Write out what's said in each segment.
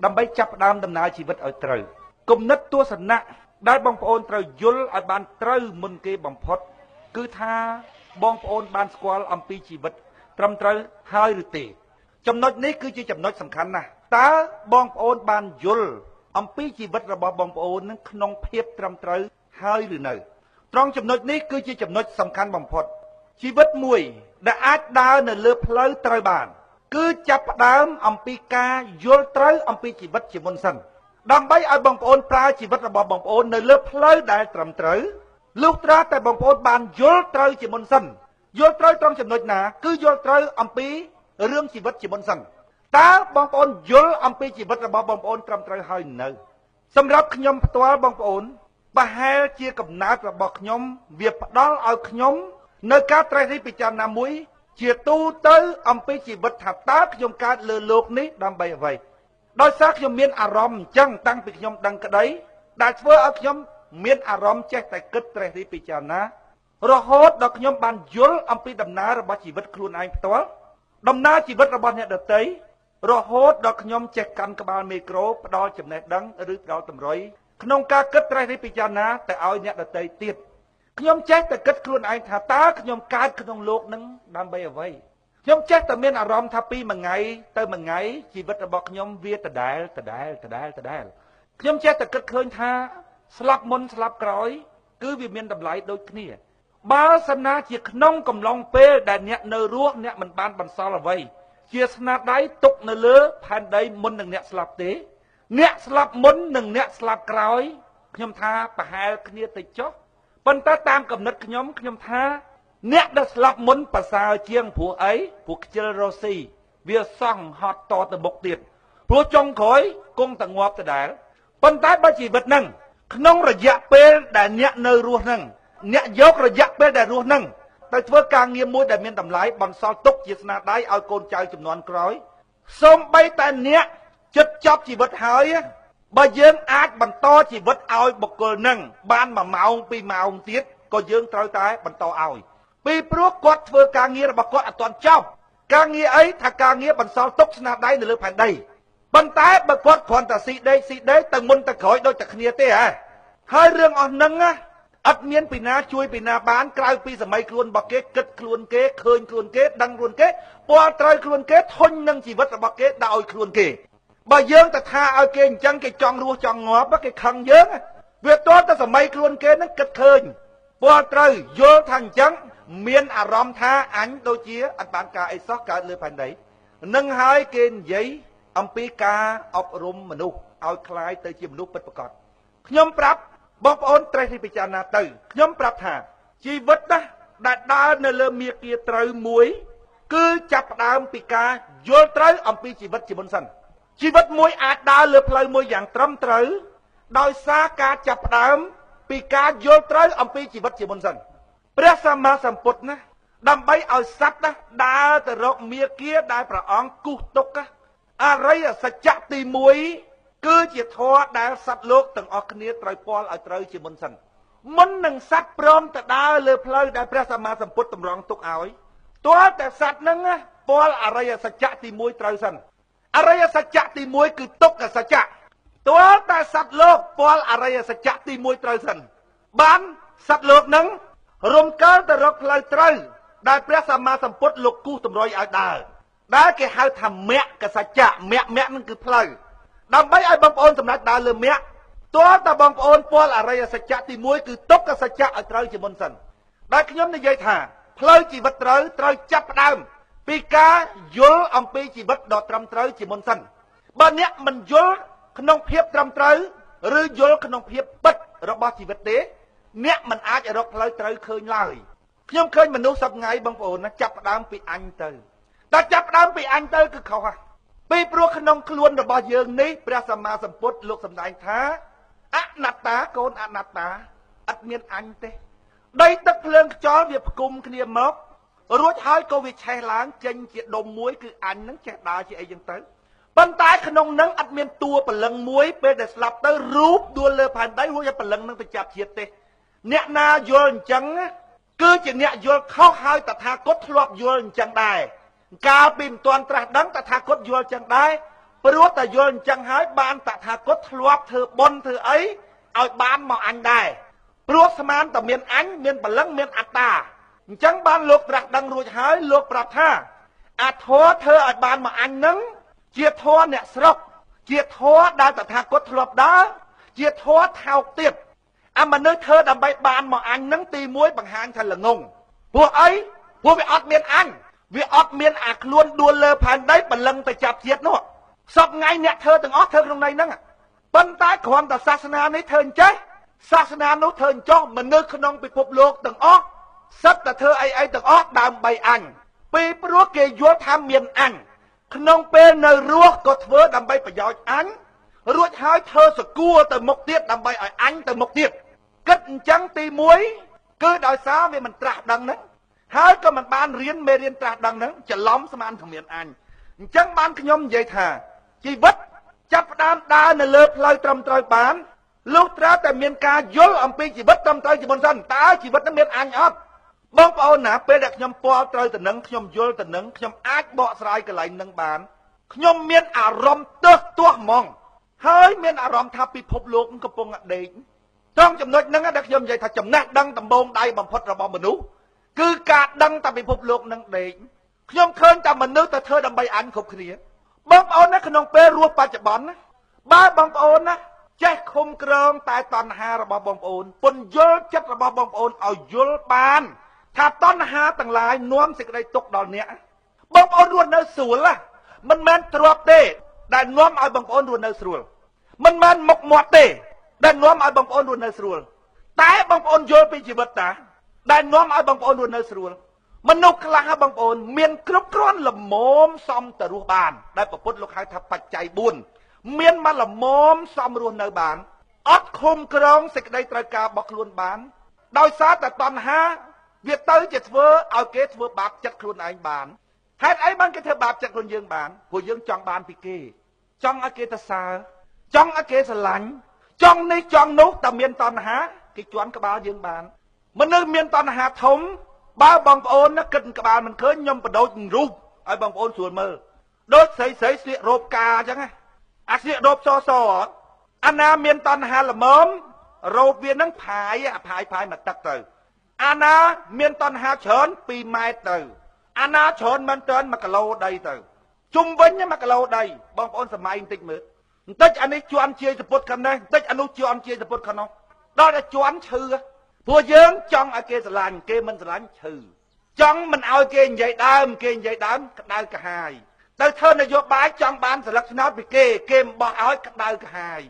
ដើម្បីចាប់ផ្ដើមដំណើរជីវិតឲ្យត្រូវគំនិតទស្សនៈដែលបងប្អូនត្រូវយល់ឲ្យបានត្រូវមុនគេបំផុតគឺថាបងប្អូនបានស្គាល់អំពីជីវិតត្រឹមត្រូវហើយឬទេចំណុចនេះគឺជាចំណុចសំខាន់ណាស់តើបងប្អូនបានយល់អំពីជីវិតរបស់បងប្អូននឹងក្នុងភាពត្រឹមត្រូវហើយឬនៅត្រង់ចំណុចនេះគឺជាចំណុចសំខាន់បំផុតជីវិតមួយដែលអាចដើរនៅលើផ្លូវត្រូវបានគឺចាប់ផ្ដើមអំពីការយល់ត្រូវអំពីជីវិតជាមុនសិនដើម្បីឲ្យបងប្អូនប្រើជីវិតរបស់បងប្អូននៅលើផ្លូវដែលត្រឹមត្រូវលុះត្រាតែបងប្អូនបានយល់ត្រូវជាមុនសិនយល់ត្រូវត្រង់ចំណុចណាគឺយល់ត្រូវអំពីរឿងជីវិតជាមុនសិនតើបងប្អូនយល់អំពីជីវិតរបស់បងប្អូនត្រឹមត្រូវហើយនៅសម្រាប់ខ្ញុំផ្ទាល់បងប្អូនប្រហែលជាកំណើតរបស់ខ្ញុំវាផ្ដល់ឲ្យខ្ញុំនៅការត្រេះរិះពិចារណាមួយជាទូទៅអំពីជីវិតថាតើខ្ញុំកើតលើលោកនេះដើម្បីអ្វីដោយសារខ្ញុំមានអារម្មណ៍អញ្ចឹងតាំងពីខ្ញុំដឹងក្តីដែលធ្វើឲ្យខ្ញុំមានអារម្មណ៍ចេះតែគិតត្រេះរិះពិចារណារហូតដល់ខ្ញុំបានយល់អំពីដំណើររបស់ជីវិតខ្លួនឯងផ្ទាល់ដំណើរជីវិតរបស់អ្នកដទៃរហូតដល់ខ្ញុំចេះកាន់ក្បាលមីក្រូផ្ដល់ចំណេះដឹងឬផ្ដល់តម្រុយក្នុងការគិតត្រេះរិះពិចារណាទៅឲ្យអ្នកដទៃទៀតខ្ញុំចេះតែគិតខ្លួនឯងថាតើខ្ញុំកើតក្នុងលោកនឹងដើម្បីអ្វីខ្ញុំចេះតែមានអារម្មណ៍ថាពីមួយថ្ងៃទៅមួយថ្ងៃជីវិតរបស់ខ្ញុំវាដដែលខ្ញុំចេះតែគិតឃើញថាស្លាប់មុនស្លាប់ក្រោយគឺវាមានតម្លៃដូចគ្នាបើសិនណាជាក្នុងកំឡុងពេលដែលអ្នកនៅរស់អ្នកមិនបានបន្សល់អ្វីជាស្នាដៃទុកនៅលើផែនដីមុននឹងអ្នកស្លាប់ទេអ្នកស្លាប់មុននិងអ្នកស្លាប់ក្រោយខ្ញុំថាប្រហែលគ្នាតិចចុះប៉ុន្តែតាមគំនិតខ្ញុំថាអ្នកដែលស្លាប់មុនប្រសើរជាងព្រោះអីព្រោះខ្ជិលរស់ស៊ីវាសង់ហត់តទៅមុខទៀតព្រោះចុងក្រោយគង់តែងាប់ដដែលប៉ុន្តែបើជីវិតហ្នឹងក្នុងរយៈពេលដែលអ្នកនៅរស់ហ្នឹងអ្នកយករយៈពេលដែលរស់ហ្នឹងទៅធ្វើការងារមួយដែលមានតម្លៃបន្សល់ទុកជាស្នាដៃឲ្យកូនចៅចំនួនក្រោយសូម្បីតែអ្នកចិត្តចប់ជីវិតហើយបើយើងអាចបន្តជីវិតឲ្យបុគ្គលហ្នឹងបាន1ម៉ោង2ម៉ោងទៀតក៏យើងត្រូវតែបន្តឲ្យពីព្រោះគាត់ធ្វើការងាររបស់គាត់អត់ទាន់ចប់ការងារអីថាការងារបន្សល់ទុកស្នាដៃនៅលើផែនដីប៉ុន្តែបើគាត់គ្រាន់តែស៊ីដេកទៅមុនទៅក្រោយដូចតែគ្នាទេហ៎ហើយរឿងអស់ហ្នឹងអត់មានពីណាជួយពីណាបានក្រៅពីសម័យខ្លួនរបស់គេគិតខ្លួនគេឃើញខ្លួនគេដឹងខ្លួនគេពាល់ត្រូវខ្លួនគេធុញនឹងជីវិតរបស់គេដាក់ឲ្យខ្លួនគេបើយើងទៅថាឲ្យគេអញ្ចឹងគេចង់រស់ចង់ងាប់គេខឹងយើងវាតតែសម័យខ្លួនគេនឹងគិតឃើញពាល់ត្រូវយល់ថាអញ្ចឹងមានអារម្មណ៍ថាអញដូចជាអត់បានការអីសោះកើតលើផែនដីនឹងហើយគេនិយាយអំពីការអប់រំមនុស្សឲ្យคล้ายទៅជាមនុស្សពិតប្រាកដខ្ញុំប្រាប់បងប្អូនត្រេះរិះពិចារណាទៅខ្ញុំប្រាប់ថាជីវិតណាដែលដើរនៅលើមាគ៌ាត្រូវមួយគឺចាប់ផ្ដើមពីការយល់ត្រូវអំពីជីវិតជាមុនសិនជីវិតមួយអាចដើរលើផ្លូវមួយយ៉ាងត្រឹមត្រូវដោយសារការចាប់ផ្ដើមពីការយល់ត្រូវអំពីជីវិតជាមុនសិនព្រះសម្មាសម្ពុទ្ធណាដើម្បីឲ្យសត្វណាដើរទៅរកមាគ៌ាដែលព្រះអង្គគូសទុកអរិយសច្ចៈទី1គឺជាធម៌ដែលសត្វលោកទាំងអស់គ្នាត្រូវពាល់ឲ្យត្រូវជាមុនសិនមុននឹងសត្វព្រមទៅដើរលើផ្លូវដែលព្រះសម្មាសម្ពុទ្ធតម្រង់ទុកឲ្យទាល់តែសត្វហ្នឹងពាល់អរិយសច្ចៈទី1ត្រូវសិនអរិយសច្ចៈទី1គឺទុក្ខសច្ចៈទាល់តែសត្វលោកពាល់អរិយសច្ចៈទី1ត្រូវសិនបានសត្វលោកហ្នឹងរំកិលទៅរកផ្លូវត្រូវដែលព្រះសម្មាសម្ពុទ្ធលោកគូសតម្រុយឲ្យដើរដែលគេហៅថាមគ្គសច្ចៈមគ្គហ្នឹងគឺផ្លូវដើម្បីឲ្យបងប្អូនសម្រេចដើរលើមគ្គទាល់តែបងប្អូនពាល់អរិយសច្ចៈទី1គឺទុក្ខសច្ចៈឲ្យត្រូវជាមុនសិនដែលខ្ញុំនិយាយថាផ្លូវជីវិតត្រូវចាប់ផ្ដើមពីការយល់អំពីជីវិតដ៏ត្រឹមត្រូវជាមុនសិនបើអ្នកមិនយល់ក្នុងភាពត្រឹមត្រូវឬយល់ក្នុងភាពពិតរបស់ជីវិតទេអ្នកមិនអាចរកផ្លូវត្រូវឃើញឡើយខ្ញុំឃើញមនុស្សសប្ងៃបងប្អូនណាចាប់ផ្ដើមពីអញទៅតែចាប់ផ្ដើមពីអញទៅគឺខុសពីព្រោះក្នុងខ្លួនរបស់យើងនេះព្រះសម្មាសម្ពុទ្ធលោកសម្ដែងថាអនត្តាកូនអនត្តាអត់មានអញទេដីទឹកភ្លើងខ្យល់វាផ្គុំគ្នាមករួចហើយក៏វាឆេះឡើងចេញជាដុំមួយគឺអញនឹងចេះដើរជាអីចឹងទៅប៉ុន្តែក្នុងនឹងអត់មានតួពលឹងមួយពេលដែលស្លាប់ទៅរូបដួលលើផែនដីរួចឲ្យពលឹងនឹងទៅចាប់ជាតិទេអ្នកណាយល់អញ្ចឹងគឺជាអ្នកយល់ខុសហើយតថាគតធ្លាប់យល់អញ្ចឹងដែរកាលពីមិនទាន់ត្រាស់ដឹងតថាគតយល់អញ្ចឹងដែរ ព្រោះតែយល់អញ្ចឹងហើយបានតថាគតធ្លាប់ធ្វើបុណ្យធ្វើអីឲ្យបានមកអញដែរព្រោះស្មានតែមានអញមានបលឹងមានអត្តាអញ្ចឹងបានលោកត្រាស់ដឹងរួចហើយលោកប្រាប់ថាអាធម៌ធ្វើឲ្យបានមកអញនឹងជាធម៌អ្នកស្រុកជាធម៌ដែលតថាគតធ្លាប់ដើរជាធម៌ថោកទៀតអាមនុស្សធ្វើដើម្បីបានមកអញនឹងទី1បង្ហាញថាល្ងងព្រោះអីព្រោះវាអត់មានអញវាអត់មានអាខ្លួនដួលលើផែនដីបលឹងទៅចាប់ជាតិនោះសពថ្ងៃអ្នកធ្វើទាំងអស់ធ្វើក្នុងន័យហ្នឹងប៉ុន្តែគ្រាន់តែសាសនានេះធ្វើអញ្ចេះសាសនានោះធ្វើអញ្ចោះមនុស្សក្នុងពិភពលោកទាំងអស់សិតតែធ្វើអីទាំងអស់ដើម្បីអញពីព្រោះគេយល់ថាមានអញក្នុងពេលនៅរស់ក៏ធ្វើដើម្បីប្រយោជន៍អញរួចហើយធ្វើសគួរទៅមុខទៀតដើម្បីឲ្យអញទៅមុខទៀតគិតអញ្ចឹងទី1គឺដោយសារវាមិនត្រាស់ដឹងហ្នឹងហើយក៏មិនបានរៀនមេរៀនត្រាស់ដឹងហ្នឹងច្រឡំស្មានធមានអញអញ្ចឹងបានខ្ញុំនិយាយថាជីវិតចាប់ផ្ដើមដើរនៅលើផ្លូវត្រឹមត្រូវបានលុះត្រាតែមានការយល់អំពីជីវិតត្រឹមត្រូវជាមុនសិនតើជីវិតនឹងមានអញអត់បងប្អូនណាពេលដែលខ្ញុំពាល់ត្រូវទៅនឹងខ្ញុំយល់ទៅនឹងខ្ញុំអាចបកស្រាយកន្លែងនឹងបានខ្ញុំមានអារម្មណ៍ទើសទាស់ហ្មងហើយមានអារម្មណ៍ថាពិភពលោកកំពុងដេកត្រង់ចំណុចហ្នឹងដែលខ្ញុំនិយាយថាចំណេះដឹងដំបូងដៃបំផុតរបស់មនុស្សគឺការដឹងតែពិភពលោកនឹងដេកខ្ញុំឃើញតែមនុស្សទៅធ្វើដើម្បីអញគ្រប់គ្នាបងប្អូនណាក្នុងពេលរស់បច្ចុប្បន្នណាបើបងប្អូនណាចេះឃុំក្រងតែតណ្ហារបស់បងប្អូនពន្យល់ចិត្តរបស់បងប្អូនឲ្យយល់បានថាតណ្ហាទាំងឡាយនាំសេចក្តីទុក្ខដល់អ្នកបងប្អូនរស់នៅស្រួលណាមិនមែនទ្រព្យទេដែលនាំឲ្យបងប្អូនរស់នៅស្រួលមិនមែនមុខមាត់ទេដែលនាំឲ្យបងប្អូនរស់នៅស្រួលតែបងប្អូនយល់ពីជីវិតតាដែលនាំឲ្យបងប្អូនរស់នៅស្រួលមនុស្សខ្លះបងប្អូនមានគ្រប់គ្រាន់ល្មមសមទៅរស់បានដែលព្រះពុទ្ធលោកហៅថាបច្ច័យ4មានមកល្មមសមរស់នៅបានអត់ឃុំក្រងសេចក្តីត្រូវការរបស់ខ្លួនបានដោយសារតែតណ្ហាវាទៅជាធ្វើឲ្យគេធ្វើបាបចិត្តខ្លួនឯងបានហេតុអីបានគេធ្វើបាបចិត្តខ្លួនយើងបានព្រោះយើងចង់បានពីគេចង់ឲ្យគេទៅសើចង់ឲ្យគេស្រឡាញ់ចង់នេះចង់នោះតែមានតណ្ហាគេជន់ក្បាលយើងបានមនុស្សមានតណ្ហាធំបើបងប្អូនណាគិតក្បាលមិនឃើញខ្ញុំបដូចរូបឲ្យបងប្អូនស្រួលមើលដូចស្រីស្រីស្លៀករ៉ូបការអញ្ចឹងណាអាស្លៀករ៉ូបសសអាណាមានតណ្ហាល្មមរ៉ូបវានឹងផាយមកទឹកទៅអាណាមានតណ្ហាច្រើន2ម៉ែត្រទៅអាណាច្រើនមែនទែន1គីឡូដីទៅជុំវិញ1គីឡូដីបងប្អូនសម័យបន្តិចមើលបន្តិចអានេះជន់ជាសពុតខាងនេះបន្តិចអានោះជន់ជាសពុតខាងនោះដល់តែជន់ឈឺព្រោះយើងចង់ឲ្យគេស្រឡាញ់គេមិនស្រឡាញ់ឈឺចង់មិនឲ្យគេនិយាយដើមគេនិយាយដើមក្តៅកាហាយទៅធ្វើនយោបាយចង់បានស្លឹកឆ្នោតពីគេមិនបោះឲ្យក្តៅកាហាយ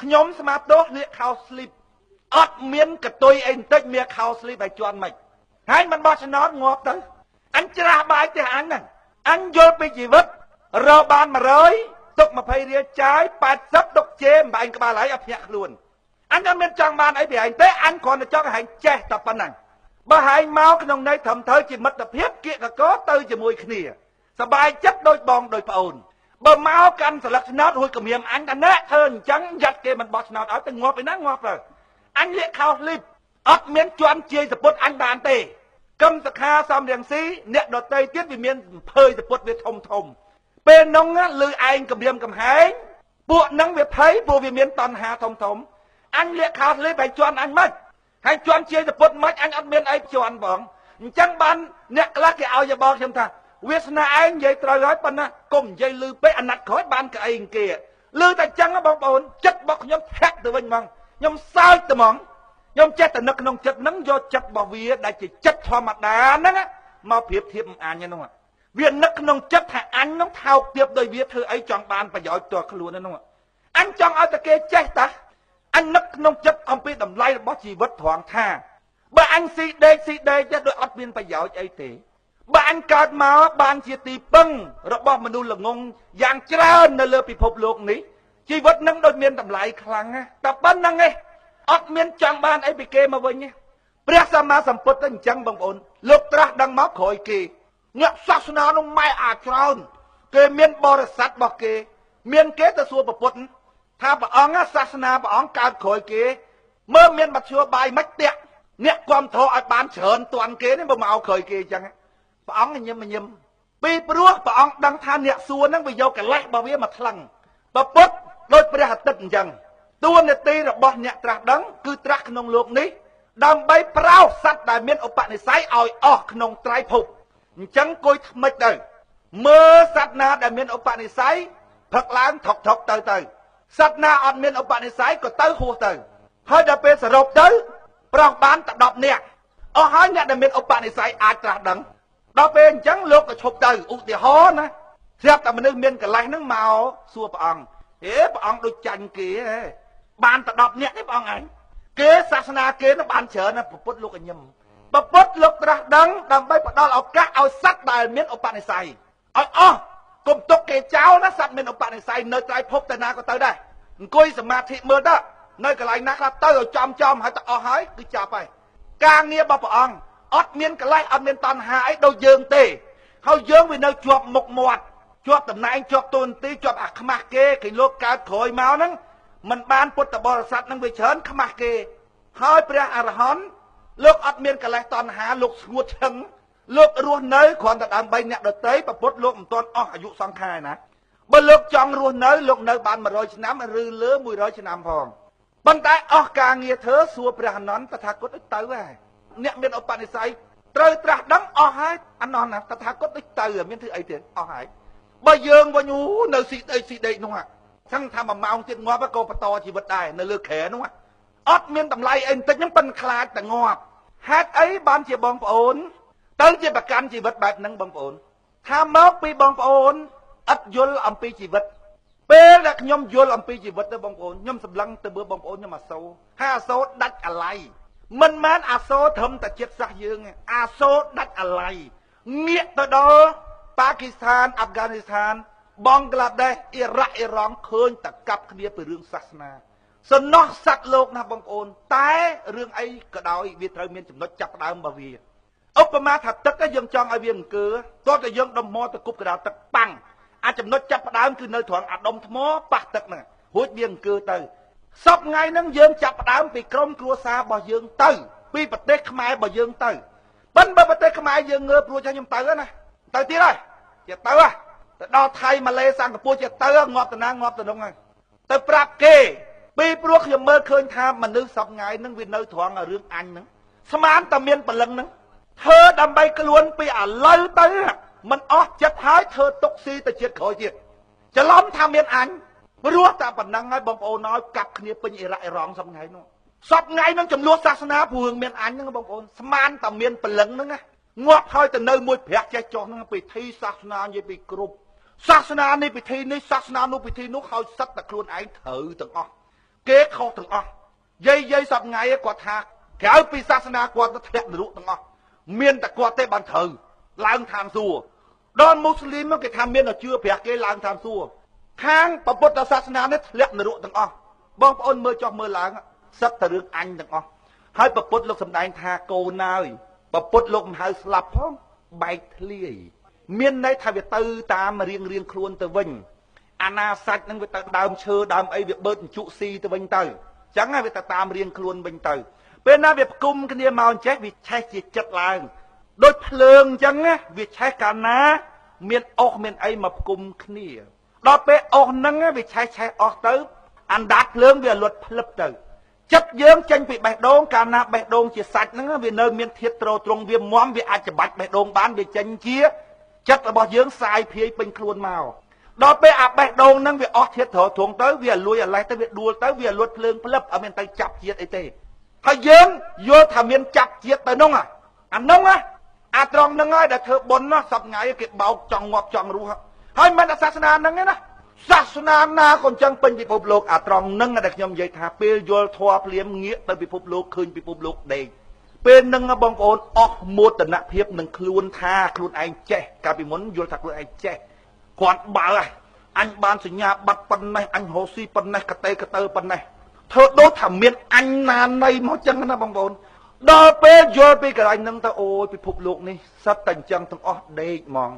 ខ្ញុំស្មាតទោសលាកខោស្លីបអត់មានកតុយអីបន្តិចមានខោស្លីបឲ្យជន់មិនហើយមិនបោះឆ្នោតងាប់ទៅអញច្រាស់បាយទេអញហ្នឹងអញយល់ពីជីវិតរកបាន100ទុក20រៀលចាយ80ទុកជេមបែងក្បាលហើយឲ្យភ្ញាក់ខ្លួនអញអត់មានចង់បានអីពីឯងទេអញគ្រាន់តែចង់ឲ្យឯងចេះតែប៉ុណ្ណឹងបើឯងមកក្នុងន័យត្រឹមត្រូវជាមិត្តភាពគៀកកកទៅជាមួយគ្នាសบายចិត្តដូចបងដូចប្អូនបើមកកាន់ស្លឹកឆ្នោតរួចគម្រាមអញថាណែធ្វើអញ្ចឹងយ៉ាត់គេមិនបោះឆ្នោតឲ្យទៅងាប់ឯណាងាប់ទៅអញលាកខោស្លីបអត់មានជន់ជាសពុតអញបានទេកឹមសខាសំរៀងស៊ីអ្នកដតីទៀតវាមានភើយសពុតវាធំពេលនោះលឺឯងគម្រាមកំហែងពួកនឹងវាភ័យព្រោះវាមានតណ្ហាធំអញលាកខោស្លីបឲ្យជន់អញមិនហើយជន់ជាសពុតមិនអញអត់មានអីជន់បងអញ្ចឹងបានអ្នកខ្លះគេឲ្យយោបល់ខ្ញុំថាវាសនាឯងនិយាយត្រូវហើយប៉ុណ្ណាកុំនិយាយលឺពេកអាណត្តិក្រោយបានក្អីគេលឺតែអញ្ចឹងបងប្អូនចិត្តរបស់ខ្ញុំធាក់ទៅវិញហ្មងខ្ញុំសើចទៅហ្មងខ្ញុំចេះតែនឹកក្នុងចិត្តហ្នឹងយកចិត្តរបស់វាដែលជាចិត្តធម្មតាហ្នឹងមកប្រៀបធៀបអញហ្នឹងវានឹកក្នុងចិត្តថាអញហ្នឹងថោកទាបដោយវាធ្វើអីចង់បានប្រយោជន៍ផ្ទាល់ខ្លួនហ្នឹងអញចង់ឲ្យតែគេចេះតាអញនឹកក្នុងចិត្តអំពីតម្លៃរបស់ជីវិតត្រង់ថាបើអញស៊ីដេកចេះដូចអត់មានប្រយោជន៍អីទេបើអញកើតមកបានជាទីពឹងរបស់មនុស្សល្ងងយ៉ាងច្រើននៅលើពិភពលោកនេះជីវិតនឹងដូចមានតម្លៃខ្លាំងណាស់តែប៉ុណ្្នឹងឯងអត់មានចង់បានអីពីគេមកវិញទេព្រះសម្មាសម្ពុទ្ធតែអញ្ចឹងបងប្អូនលោកត្រាស់ដឹងមកក្រោយគេអ្នកសាសនានោះម៉ែអាច្រើនគេមានបរិស័ទរបស់គេមានគេទៅសួរព្រះពុទ្ធថាព្រះអង្គសាសនាព្រះអង្គកើតក្រោយគេមើលមានមធ្យោបាយមិនតាក់អ្នកគ្រប់គ្រងឲ្យបានច្រើនតាន់គេនេះបើមកក្រោយគេអញ្ចឹងព្រះអង្គញឹមពីព្រោះព្រះអង្គដឹងថាអ្នកសួរហ្នឹងវាយកកិលេសរបស់វាមកថ្លឹង ប្រពុតដោយព្រះអាទិត្យអញ្ចឹងតួនាទីរបស់អ្នកត្រាស់ដឹងគឺត្រាស់ក្នុងលោកនេះដើម្បីប្រោសសត្វដែលមានឧបនិស្ស័យឲ្យអស់ក្នុងត្រៃភពអញ្ចឹងគួយថ្មិចទៅមើលសត្វណាដែលមានឧបនិស្ស័យផឹកឡើងថុកទៅសត្វណាអត់មានឧបនិស្ស័យក៏ទៅហួសទៅហើយដល់ពេលសរុបទៅប្រោសបានតែ10នាក់អស់ហើយអ្នកដែលមានឧបនិស្ស័យអាចត្រាស់ដឹងដល់ពេលអញ្ចឹងលោកក៏ឈប់ទៅឧទាហរណ៍ណាស្រាប់តែមនុស្សមានកលេសហ្នឹងមកសួរព្រះអង្គព្រះអង្គដូចចាញ់គេហ៎បានតែ10នាក់ទេព្រះអង្គឯងគេសាសនាគេនឹងបានច្រើនណាពុទ្ធលោកញឹមពុទ្ធលោកត្រាស់ដឹងដើម្បីផ្ដល់ឱកាសឲ្យសត្វដែលមានឧបនិស្ស័យឲ្យអស់កុំទុកគេចោលណាសត្វមានឧបនិស្ស័យនៅត្រៃភពទៅណាក៏ទៅដែរអង្គុយសមាធិមើលទៅនៅកន្លែងណាខ្លះទៅឲ្យចំហើយទៅអស់ហើយគឺចាប់ហើយការងាររបស់ព្រះអង្គអត់មានកលេសអត់មានតណ្ហាអីដូចយើងទេហើយយើងវានៅជាប់មុខមាត់ជាប់តំណែងជាប់តួនាទីជាប់អាខ្មាស់គេលោកកើតក្រោយមកហ្នឹងមិនបានពុទ្ធបរិស័ទនឹងវាច្រើនខ្មាស់គេហើយព្រះអរហន្តលោកអត់មានកលេសតណ្ហាលោកស្ងួតឈឹងលោករស់នៅគ្រាន់តែដើម្បីអ្នកដទៃប្រពុតលោកមិនទាន់អស់អាយុសង្ខារណាបើលោកចង់រស់នៅលោកនៅបាន100ឆ្នាំឬលើ100ឆ្នាំផងប៉ុន្តែអស់ការងារធ្វើសួរព្រះអនន្តតថាគតដូចទៅហើយអ្នកមានឧបនិស្ស័យត្រូវត្រាស់ដឹងអស់ហើយអនន្តតថាគតដូចទៅមានធ្វើអីទៀតអស់ហើយបើយើងវិញនៅស៊ីដេកនោះចឹងថា1ម៉ោងទៀតងាប់ក៏បន្តជីវិតដែរនៅលើក្រែនោះអត់មានតម្លៃអីបន្តិចហ្នឹងប៉ិនខ្លាចតែងាប់ហេតុអីបានជាបងប្អូនទៅជាប្រកាន់ជីវិតបែបហ្នឹងបងប្អូនថាមកពីបងប្អូនឥតយល់អំពីជីវិតពេលដែលខ្ញុំយល់អំពីជីវិតទៅបងប្អូនខ្ញុំសម្លឹងទៅមើលបងប្អូនខ្ញុំអាសូរហើយអាសូរដាច់អាឡ័យមិនមែនអាសូរត្រឹមតែចិត្តសាសយើងអាសូរដាច់អាឡ័យងាកទៅដល់ប៉ាគីស្ថានអាហ្វហ្គានីស្ថានបង់ក្លាដេសអ៊ីរ៉ាក់អ៊ីរ៉ង់ឃើញតែកាប់គ្នាពីរឿងសាសនាសំណោះសត្វលោកណាបងប្អូនតែរឿងអីក៏ដោយវាត្រូវមានចំណុចចាប់ដើមរបស់វាឧបមាថាទឹកយើងចង់ឲ្យវាអង្គើតោះតែយើងដុំមកទៅគប់កណ្ដាលទឹកប៉ាំងអាចចំណុចចាប់ដើមគឺនៅត្រង់អាដុំថ្មប៉ះទឹកហ្នឹងរួចវាអង្គើទៅសពថ្ងៃហ្នឹងយើងចាប់ដើមពីក្រុមគ្រួសាររបស់យើងទៅពីប្រទេសខ្មែររបស់យើងទៅប៉ិនបើប្រទេសខ្មែរយើងងើបរួចហើយខ្ញុំទៅណាទៅទៀតហើយជាទៅដល់ថៃម៉ាឡេសិង្ហបុរីជាទៅងាប់ទៅណាងាប់ទៅនោះហើយទៅប្រាប់គេពីព្រោះខ្ញុំមើលឃើញថាមនុស្សសពថ្ងៃហ្នឹងវានៅត្រង់រឿងអញហ្នឹងស្មានតែមានព្រលឹងហ្នឹងធ្វើដើម្បីខ្លួនពីឥឡូវទៅមិនអស់ចិត្តហើយធ្វើទុកស៊ីទៅជាតិក្រោយទៀតច្រឡំថាមានអញព្រោះតែប៉ុណ្ណឹងហើយបងប្អូនឲ្យកាប់គ្នាពេញអ៊ីរ៉ាក់អ៊ីរ៉ង់សពថ្ងៃនោះសពថ្ងៃហ្នឹងចំនួនសាសនាព្រោះមានអញហ្នឹងបងប្អូនស្មានតែមានព្រលឹងហ្នឹងងាប់ហើយទៅនៅមួយព្រះចេះចោះហ្នឹងពិធីសាសនានិយាយពីគ្រប់សាសនានេះពិធីនេះសាសនានោះពិធីនោះហើយសិតតែខ្លួនឯងត្រូវទាំងអស់គេខុសទាំងអស់យាយសពថ្ងៃគាត់ថាក្រៅពីសាសនាគាត់ទៅធ្លាក់នរកទាំងអស់មានតែគាត់ទេបានត្រូវឡើងឋានសួគ៌ដល់មូស្លីមគេថាមានតែជឿព្រះគេឡើងឋានសួគ៌ខាងពុទ្ធសាសនានេះធ្លាក់នរកទាំងអស់បងប្អូនមើលចុះមើលឡើងសិតតែរឿងអញទាំងអស់ហើយពុទ្ធលោកសម្ដែងថាកូនហើយពុទ្ធលោកមិនហៅស្លាប់ផងបែកធ្លាយមានន័យថាវាទៅតាមរៀងខ្លួនទៅវិញអាណាសាច់នឹងវាទៅដើមឈើដើមអីវាបឺតជក់ស៊ីទៅវិញទៅអញ្ចឹងវាទៅតាមរៀងខ្លួនវិញទៅពេលណាវាផ្គុំគ្នាមកអញ្ចេះវាឆេះជាចិត្តឡើងដូចភ្លើងអញ្ចឹងវាឆេះកាលណាមានអុសមានអីមកផ្គុំគ្នាដល់ពេលអុសហ្នឹងវាឆេះអស់ទៅអណ្ដាតភ្លើងវាលត់ភ្លឹបទៅចិត្តយើងចេញពីបេះដូងកាលណាបេះដូងជាសាច់ហ្នឹងវានៅមានធាតុត្រត្រង់វាមមវាអាចច្បាច់បេះដូងបានវាចេញជាចិត្តរបស់យើងសាយភាយពេញខ្លួនមកដល់ពេលអាបេះដូងហ្នឹងវាអស់ធាតុត្រត្រង់ទៅវាលួយអាឡេះទៅវាដួលទៅវាលត់ភ្លើងភ្លឹបអត់មានទៅចាប់ជាតិអីទេហើយយើងយល់ថាមានចាប់ជាតិទៅនោះអានោះអាត្រង់ហ្នឹងហើយដែលធ្វើបុណ្យណាសពថ្ងៃគេបោកចង់ងាប់ចង់រស់ហើយមិនសាសនាហ្នឹងទេណាសាសនាណាក៏អញ្ចឹងពេញពិភពលោកអាត្រង់ហ្នឹងដែលខ្ញុំនិយាយថាពេលយល់ធម៌ភ្លាមងាកទៅពិភពលោកឃើញពិភពលោកដេកពេលហ្នឹងបងប្អូនអស់មោទនភាពនឹងខ្លួនថាខ្លួនឯងចេះកាលពីមុនយល់ថាខ្លួនឯងចេះគាត់បើអញបានសញ្ញាបត្រប៉ុណ្ណេះអញរស់ស៊ីប៉ុណ្ណេះកតេកតើប៉ុណ្ណេះធ្វើដូចថាមានអញណាណីមកចឹងណាបងប្អូនដល់ពេលយល់ពីកន្លែងហ្នឹងទៅអូយពិភពលោកនេះសិតតែអញ្ចឹងទាំងអស់ដេកហ្មង